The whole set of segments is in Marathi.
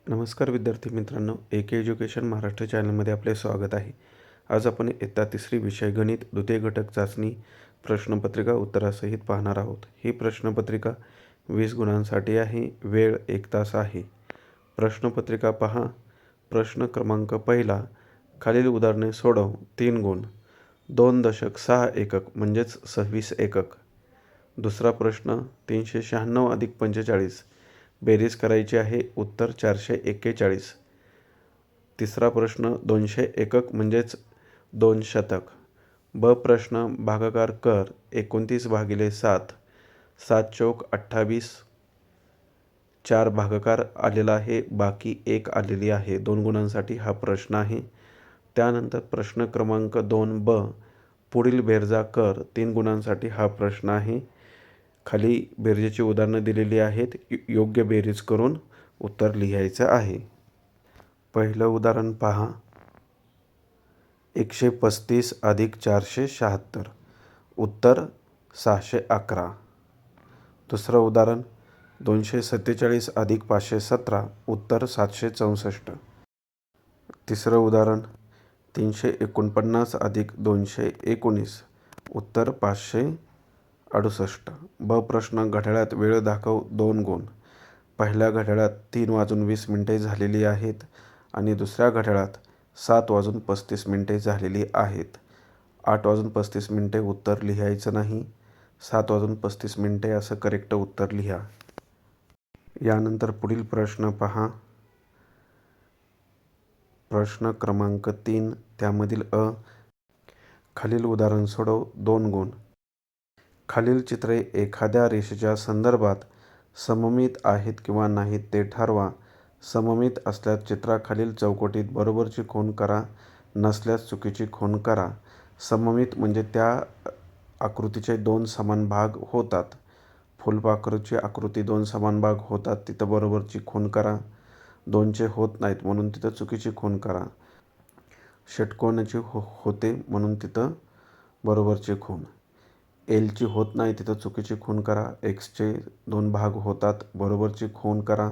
नमस्कार विद्यार्थी मित्रांनो, AK एज्युकेशन महाराष्ट्र चॅनलमध्ये आपले स्वागत आहे. आज आपण इयत्ता तिसरी विषय गणित द्वितीय घटक चाचणी प्रश्नपत्रिका उत्तरासहित पाहणार आहोत. ही प्रश्नपत्रिका 20 गुणांसाठी आहे. वेळ 1 तास आहे. प्रश्नपत्रिका पहा. प्रश्न क्रमांक पहिला, खालील उदाहरणे सोडव. 3 गुण. 2.6 एकक म्हणजेच 26 एकक. दुसरा प्रश्न, 396 अधिक 45 बेरीज करायची आहे. उत्तर 441. तिसरा प्रश्न, 200 एकक म्हणजेच 2 शतक. ब प्रश्न, भागाकार कर. 29 भागिले 7, 7 चौक 28. 4 भागाकार आलेला आहे, बाकी 1 आलेली आहे. 2 गुणांसाठी हा प्रश्न आहे. त्यानंतर प्रश्न क्रमांक 2 ब, पुढील बेरजा कर. 3 गुणांसाठी हा प्रश्न आहे. खाली बेरजेची उदाहरणं दिलेली आहेत. योग्य बेरीज करून उत्तर लिहायचं आहे. पहिलं उदाहरण पहा. 135 अधिक 476. उत्तर 611. दुसरं उदाहरण, 247 अधिक 517. उत्तर 764. तिसरं उदाहरण, 349 अधिक 219. उत्तर 568. ब प्रश्न, घड्याळात वेळ दाखव. 2 गुण. पहिल्या घड्याळात 3:20 झालेली आहेत आणि दुसऱ्या घड्याळात 7:35 झालेली आहेत. 8:35 उत्तर लिहायचं नाही. 7:35 असं करेक्ट उत्तर लिहा. यानंतर पुढील प्रश्न पहा. प्रश्न क्रमांक 3, त्यामधील अ, खालील उदाहरण सोडव. 2 गुण. खालील चित्रे एखाद्या रेषेच्या संदर्भात सममित आहेत किंवा नाहीत ते ठरवा. सममित असल्यास चित्राखालील चौकटीत बरोबरची खूण करा, नसल्यास चुकीची खूण करा. सममित म्हणजे त्या आकृतीचे 2 समान भाग होतात. फुलपाखरूची आकृती 2 समान भाग होतात, तिथं बरोबरची खूण करा. 2चे होत नाहीत म्हणून तिथं चुकीची खूण करा. षटकोनाची होते म्हणून तिथं बरोबरची खूण. एलची होत नाही तिथं चुकीची खूण करा. एक्सचे 2 भाग होतात, बरोबरची खूण करा.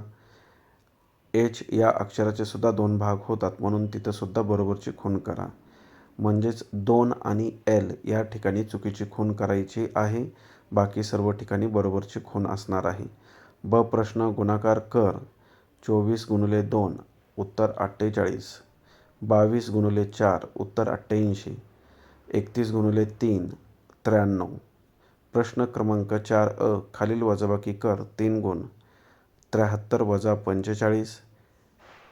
एच या अक्षराचे सुद्धा 2 भाग होतात म्हणून तिथं सुद्धा बरोबरची खूण करा. म्हणजेच 2 आणि एल या ठिकाणी चुकीची खूण करायची आहे. बाकी सर्व ठिकाणी बरोबरची खूण असणार आहे. ब प्रश्न, गुणाकार कर. 24 गुणिले 2. उत्तर 48. 22 गुणिले 4. उत्तर 88. 31 गुणिले 3. 93. प्रश्न क्रमांक 4 अ, खालील वजाबाकी कर. 3 गुण. 73 वजा 45,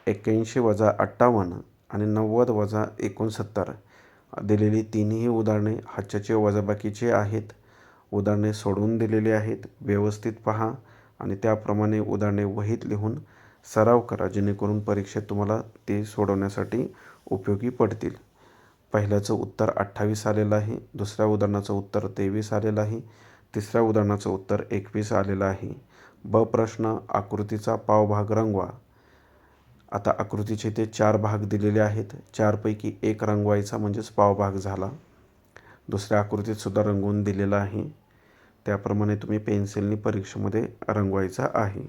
81 वजा 58 आणि 90 वजा 69. दिलेली तिन्ही उदाहरणे हाच्याचे वजाबाकीचे आहेत. उदाहरणे सोडवून दिलेली आहेत. व्यवस्थित पहा आणि त्याप्रमाणे उदाहरणे वहीत लिहून सराव करा, जेणेकरून परीक्षेत तुम्हाला ते सोडवण्यासाठी उपयोगी पडतील. पहिल्याचं उत्तर 28 आलेलं आहे. दुसऱ्या उदाहरणाचं उत्तर 23 आलेलं आहे. तिसऱ्या उदाहरणाचं उत्तर 21 आलेलं आहे. ब प्रश्न, आकृतीचा पावभाग रंगवा. आता आकृतीचे ते 4 भाग दिलेले आहेत. 4 पैकी 1 रंगवायचा म्हणजेच पावभाग झाला. दुसऱ्या आकृतीत सुद्धा रंगवून दिलेला आहे. त्याप्रमाणे तुम्ही पेन्सिलने परीक्षेमध्ये रंगवायचा आहे.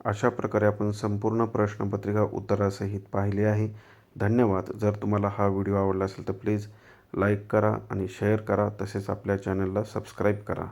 अशा प्रकारे आपण संपूर्ण प्रश्नपत्रिका उत्तरासहित पाहिली आहे. धन्यवाद. जर तुम्हाला हा व्हिडिओ आवडला असेल तर प्लीज लाईक करा आणि शेअर करा. तसेच आपल्या चॅनलला सबस्क्राईब करा.